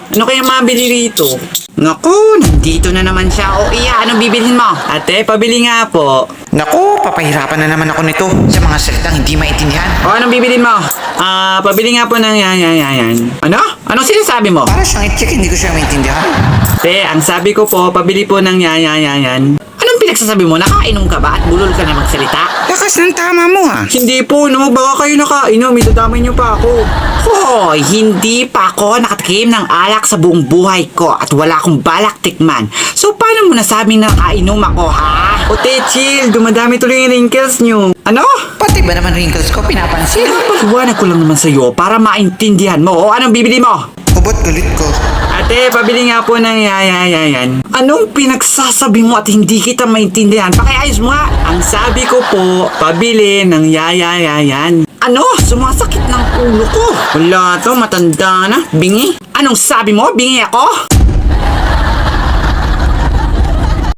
Ano kaya mabili rito? Naku, nandito na naman siya. O iya, anong bibilhin mo? Ate, pabili nga po. Naku, papahirapan na naman ako nito sa mga salitang hindi maintindihan. O, anong bibilhin mo? Pabili nga po ng yan. Ano? Anong sinasabi mo? Para siyang i-check, hindi ko siya maintindihan. Te, ang sabi ko po, pabili po ng yan. Anong pinagsasabi mo? Nakainom ka ba at bulol ka na magsalita? Lakas ng tama mo ha. Hindi po, no. Baka kayo nakainom. Itadamay niyo pa ako. Hoy, hindi pa ako nakatikim ng alak sa buong buhay ko at wala akong balak tikman. So, paano mo nasabing nakainom ako, ha? O, te, chill. Dumadami tuloy yung wrinkles niyo. Ano? Pati ba naman wrinkles ko pinapansin? Paliwanag ko lang naman sa'yo para maintindihan mo. O, anong bibili mo? Ubot galit ko. Ate, pabili nga po ng yan. Anong pinagsasabi mo at hindi kita maintindihan? Pakiayos mo nga. Ang sabi ko po, pabili ng yan. Ano? Sumasakit ng ulo ko. Wala to, matanda na. Bingi? Anong sabi mo? Bingi ako?